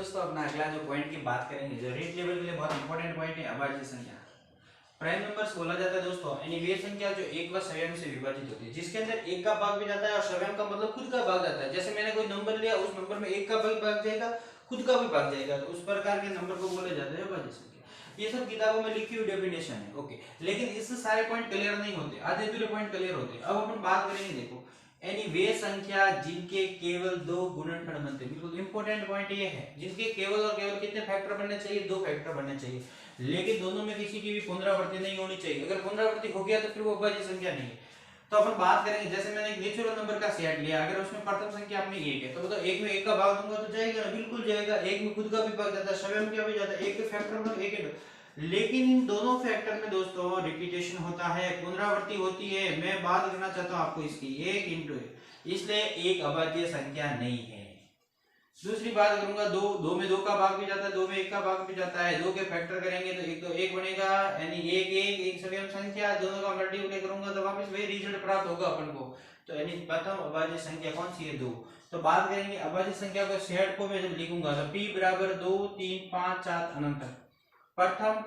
दोस्तों अपना अगला जो पॉइंट की बात करेंगे, जो रीड लेवल के लिए बहुत इंपॉर्टेंट पॉइंट है, अभाज्य संख्या। प्राइम नंबर्स बोला जाता है दोस्तों यानी वे संख्या जो एक व सव्यम से विभाजित होती है, जिसके अंदर एक का भाग भी जाता है और सव्यम का मतलब खुद का भाग जाता है। जैसे मैंने कोई नंबर लिया, उस नंबर में एक का भी भाग जाएगा, खुद का भी भाग जाएगा, तो उस प्रकार के नंबर को बोले जाते हैं अभाज्य संख्या। ये सब किताबों में लिखी हुई डेफिनेशन है, ओके। लेकिन इससे सारे पॉइंट क्लियर नहीं होते, आधे अधूरे पॉइंट क्लियर होते हैं। अब अपन बात करेंगे, देखो यानी वे संख्या जिनके केवल दो गुणनखंड बनते हैं, बिल्कुल इंपॉर्टेंट पॉइंट ये है, जिनके केवल और केवल कितने फैक्टर बनने चाहिए, दो फैक्टर बनने चाहिए, लेकिन दोनों में किसी की भी पुनरावृत्ति नहीं होनी चाहिए। अगर पुनरावृत्ति हो गया तो फिर वो अभाज्य संख्या नहीं है। तो अपन बात करेंगे, जैसे मैंने एक नेचुरल नंबर का सेट लिया, अगर उसमें प्रथम संख्या अपनी एक है, तो बताओ एक में एक का भाग दूंगा तो जाएगा ना, बिल्कुल जाएगा। एक में खुद का भी भाग जाता है, स्वयं का भी जाता है, एक के फैक्टर में एक है, लेकिन इन दोनों फैक्टर में दोस्तों रिपीटेशन होता है, पुनरावृत्ति होती है। मैं बात करना चाहता हूं आपको इसकी, एक इंटू एक, इसलिए एक अभाज्य संख्या नहीं है। दूसरी बात करूंगा, दो में दो का भाग भी जाता है, दो में एक का भाग भी जाता है, दो के फैक्टर करेंगे तो एक बनेगा, यानी एक सव्यम संख्या, दोनों का मल्टीप्लाई करूंगा तो वापस वही रिजल्ट प्राप्त होगा अपन को। तो यानी प्रथम अभाज्य संख्या कौन सी है, दो। तो बात करेंगे अभाज्य संख्या को सेट को मैं जब लिखूंगा तो p बराबर 2 3 5 7 अनंत। प्रथम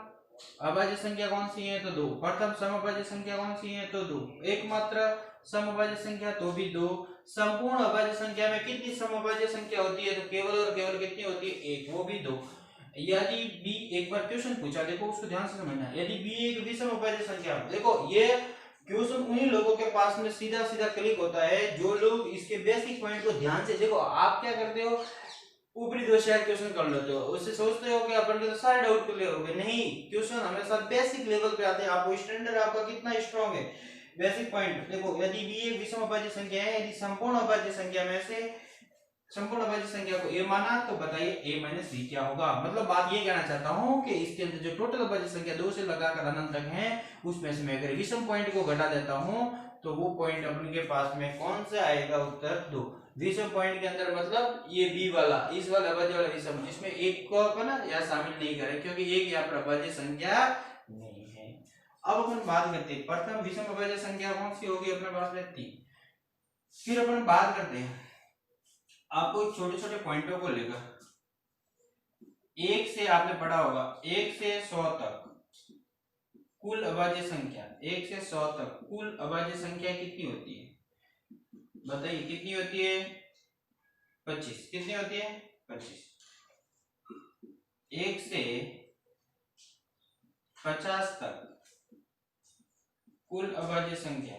अभाज्य संख्या कौन सी है, तो दो। प्रथम समअभाज्य संख्या कौन सी है, तो दो। एकमात्र समअभाज्य संख्या तो भी दो। संपूर्ण अभाज्य संख्या में कितनी समअभाज्य संख्या होती है, तो केवल और केवल कितनी होती है, एक, वो भी दो। यदि b, एक बार क्वेश्चन पूछा, देखो उसको ध्यान से समझना, यदि b एक विषम अभाज्य संख्या, देखो ये क्वेश्चन उन्हीं लोगों के पास में सीधा सीधा क्लिक होता है जो लोग इसके बेसिक पॉइंट को ध्यान से, देखो आप क्या करते हो, ऊपरी दो चार क्वेश्चन कर लेते हो, उससे सोचते हो कि अपन के तो सारे डाउट क्लियर हो गए। नहीं, क्वेश्चन हमेशा बेसिक लेवल पे आते हैं, आपको स्टैंडर्ड आपका कितना स्ट्रांग है, बेसिक पॉइंट। देखो यदि b एक विषम अभाज्य संख्या है, यदि संपूर्ण अभाज्य संख्या में से संपूर्ण अभाज्य संख्या को a माना, तो बताइए a माइनस b क्या होगा। मतलब बात ये कहना चाहता हूं कि इसके अंदर जो टोटल अभाज्य संख्या 2 से लगाकर अनंत तक है, उसमें से मैं अगर विषम पॉइंट को घटा देता हूं तो वो पॉइंट अपने के पास में कौन सा आएगा, उत्तर 2। विषम पॉइंट के अंदर मतलब ये b वाला, इस वाला अभाज्य वाला विषम, इसमें एक को अपन या शामिल नहीं करें क्योंकि एक यहाँ पर अभाज्य संख्या नहीं है। अब अपन बात करते हैं प्रथम विषम अभाज्य संख्या कौन सी होगी अपने पास में, 3। फिर अपन बात करते हैं आपको छोटे छोटे पॉइंटों को लेकर, एक से आपने पढ़ा होगा 1 से 100 तक कुल अभाज्य संख्या, 1 से 100 तक कुल अभाज्य संख्या कितनी होती है, बताइए कितनी होती है, 25। कितनी होती है, 25। 1 से 50 तक कुल अभाज्य संख्या,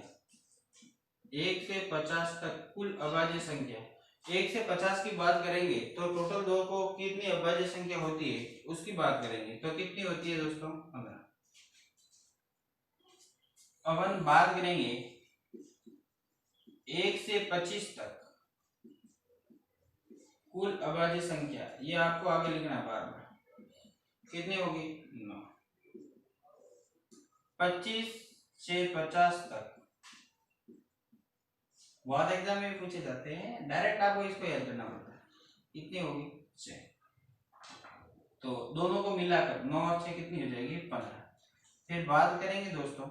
1 से 50 तक कुल अभाज्य संख्या, 1 से 50 की बात करेंगे तो टोटल दो को कितनी अभाज्य संख्या होती है उसकी बात करेंगे तो कितनी होती है दोस्तों, 15। अब हम बात करेंगे 1 से 25 तक कुल अभाज्य संख्या, ये आपको आगे लिखना है बार बार, कितनी होगी, 9। 25 से 50 तक बहुत एग्जाम में पूछे जाते हैं, डायरेक्ट आपको इसको याद करना पड़ता है, कितनी होगी, 6। तो दोनों को मिलाकर 9 और 6 कितनी हो जाएगी, 15। फिर बात करेंगे दोस्तों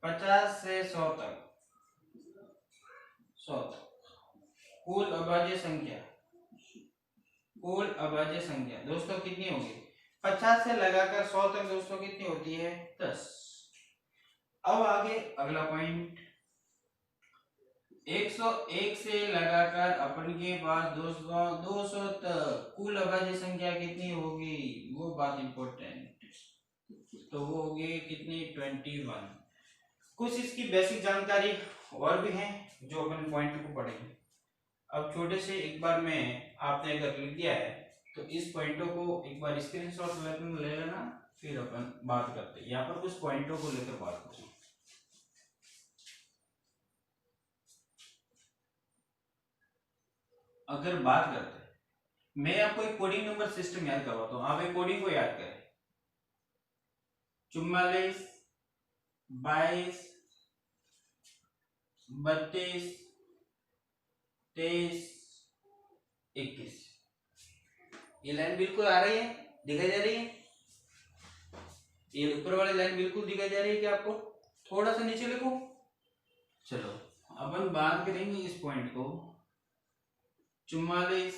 50 से 100 तक, 100 तक कुल अभाज्य संख्या, कुल अभाज्य संख्या दोस्तों कितनी होगी, 50 से लगाकर 100 तक दोस्तों कितनी होती है, 10। अब आगे अगला पॉइंट, 101 से लगाकर अपन के पास 200 तक कुल अभाज्य संख्या कितनी होगी, वो बात इंपॉर्टेंट, तो वो होगी कितनी, 21। कुछ इसकी बेसिक जानकारी और भी है जो अपन पॉइंट को पढ़ेंगे। अब छोटे से एक बार में आपने अगर लिख दिया है तो इस पॉइंटों को एक बार स्क्रीनशॉट ले लेना, फिर अपन बात करते हैं, यहाँ पर कुछ पॉइंटों को लेकर बात करें। अगर बात करते हैं, मैं आपको एक कोडिंग नंबर सिस्टम याद करवाता हूं, आप एक कोडिंग को याद करें, 44 22 32 23 21। ये लाइन बिल्कुल आ रही है, दिखाई जा रही है, ये ऊपर वाली लाइन बिल्कुल दिखाई जा रही है कि आपको, थोड़ा सा नीचे लिखो। चलो अपन बात करेंगे इस पॉइंट को, 44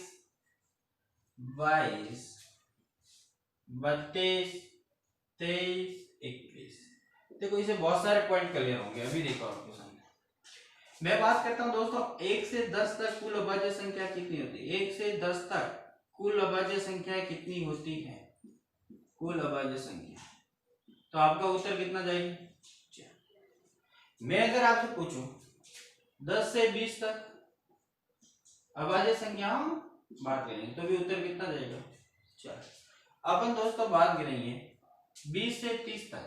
22, 32, 23, 21। देखो इसे बहुत सारे पॉइंट क्लियर होंगे। अभी देखो आपको सामने मैं बात करता हूं दोस्तों 1 से 10 तक कुल अभाज्य संख्या कितनी होती है। 1 से 10 तक कुल अभाज्य संख्या कितनी होती है, कुल अभाज्य संख्या। तो आपका उत्तर कितना जाएगा। मैं अगर आपसे पूछूं 10 से 20 तक अभाज्य संख्याओं बात करेंगे तो भी उत्तर कितना जाएगा 4। अपन दोस्तों बात करेंगे 20 से 30 तक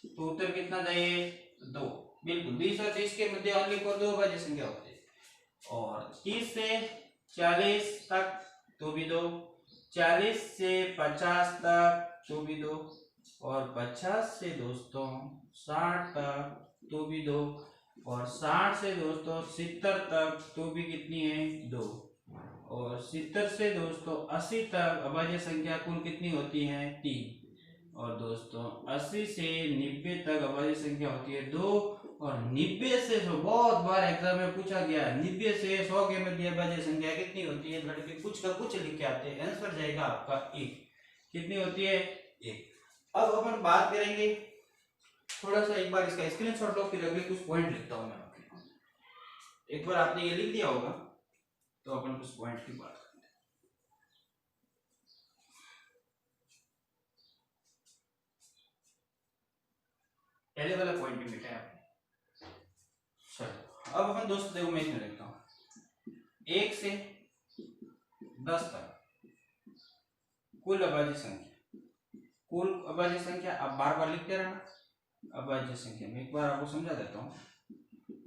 तो उत्तर कितना जाएगा 2। बिल्कुल 20 और 30 के मध्य ओनली फॉर 2 अभाज्य संख्या होती है। और 30 से 40 तक तो भी 2, 40 से 50 तक तो भी 2, और 50 से दोस्तों 60 तक तो भी 2, और 60 से दोस्तों 70 तक तो भी कितनी है 2, और 70 से दोस्तों 80 तक अभाज्य संख्या कुल कितनी होती है 3, और दोस्तों 80 से 90 तक अभाज्य संख्या होती है 2, और 90 से बहुत बार एग्जाम में पूछा गया 90 से 100 के मध्य अभाज्य संख्या कितनी होती है। लड़के कुछ का कुछ लिख के आते हैं, आंसर जाएगा आपका 1। कितनी होती है 1। अब अपन बात करेंगे थोड़ा सा, एक बार इसका स्क्रीनशॉट लो फिर अगले कुछ पॉइंट लिखता हूं मैं आपके। एक बार आपने ये लिख दिया होगा तो अपन कुछ पॉइंट की बात करते हैं। पहले वाला पॉइंट भी मिटा है आपने। चलो अब अपन दोस्तों देखो मैं इसमें लिखता हूं 1 से 10 तक कुल अभाज्य संख्या, कुल अभाज्य संख्या आप बार बार लिखते रहना। अभाज्य संख्या में एक बार आपको समझा देता हूं।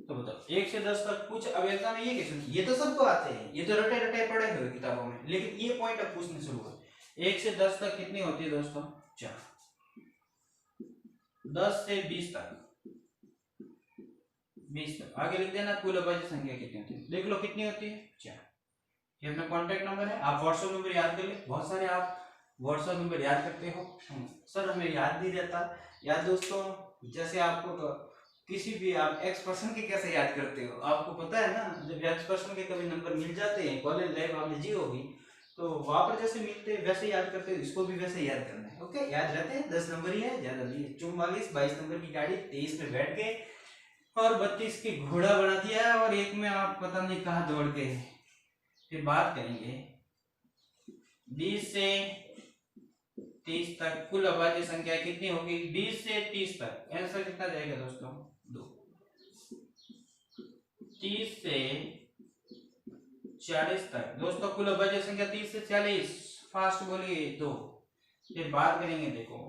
तो बताओ 1 से 10 तक कुछ, अब एग्जाम में ये क्वेश्चन ये तो सबको आते हैं, ये तो रटे रटे पड़े हुए किताबों में, लेकिन ये पॉइंट अब पूछने शुरू हुए 1 से 10 तक कितनी होती है दोस्तों 4। 10 से 20 तक, 20 तक आगे लिख देना कुल अभाज्य संख्या कितनी होती है। देख लो कितनी होती है 4। ये अपना कॉन्टेक्ट नंबर है, आप व्हाट्सएप नंबर याद कर ले। बहुत सारे आप व्हाट्सएप नंबर याद करते हो, सर हमें याद नहीं रहता। याद दोस्तों जैसे आपको किसी भी आप एक्स पर्सन के कैसे याद करते हो, आपको पता है ना, जब एक्स पर्सन के कभी नंबर मिल जाते हैं, कॉलेज लाइफ आपने जी होगी तो वहां पर जैसे मिलते हैं वैसे याद करते हो, इसको भी वैसे याद करना है। ओके याद रहते हैं 10 नंबर ही है, ज्यादा नहीं। 44 22 नंबर की गाड़ी 23 में बैठ गए और 32 की घोड़ा बना दिया, और एक में आप पता नहीं कहाँ दौड़ गए। फिर बात करेंगे 20 से 30 तक कुल अभाज्य संख्या कितनी होगी। 20 से 30 तक आंसर कितना जाएगा दोस्तों 2। 30 से 40 तक दोस्तों कुल अभाज्य संख्या 30 से 40, फास्ट बोलिए 2। फिर बात करेंगे देखो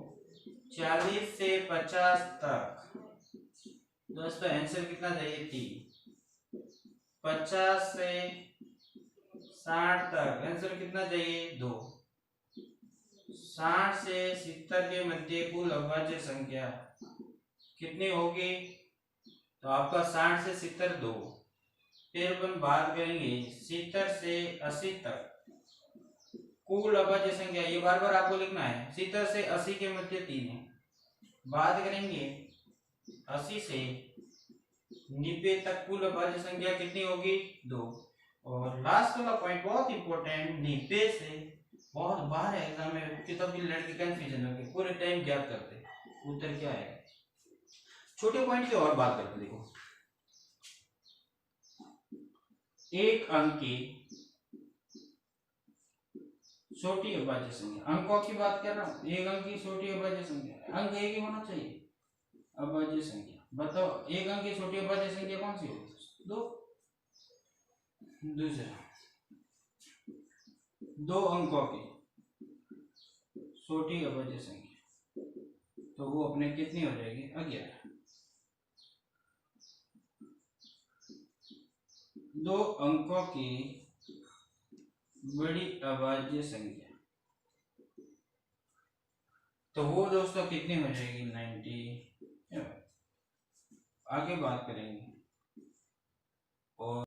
40 से 50 तक दोस्तों आंसर कितना जाइए 3। 50 से 60 तक आंसर कितना चाहिए 2। 60 से 70 के मध्य कुल अभाज्य संख्या कितनी होगी, तो आपका 60 से 70 2। फिर अपन बात करेंगे 70 से 80 तक कुल अभाज्य संख्या, ये बार बार आपको लिखना है। 70 से 80 के मध्य 3 है। बात करेंगे 80 से 90 तक कुल अभाज्य संख्या कितनी होगी 2। और लास्ट वाला पॉइंट बहुत इंपॉर्टेंट, 90 से बहुत बार एग्जाम में किताब की लड़के कंफ्यूजन हो गए, पूरे टाइम याद करते उत्तर क्या है। छोटे पॉइंट की और बात करते देखो, एक अंक की छोटी अभाज्य संख्या, अंकों की बात कर रहा हूं, एक अंक की छोटी अभाज्य संख्या, अंक एक ही होना चाहिए अभाज्य संख्या। बताओ एक अंक की छोटी अभाज्य संख्या कौन सी होगी 2। दूसरा 2 अंकों की छोटी अभाज्य संख्या, तो वो अपने कितनी हो जाएगी 11। 2 अंकों की बड़ी अभाज्य संख्या, तो वो दोस्तों कितनी हो जाएगी 90। आगे बात करेंगे और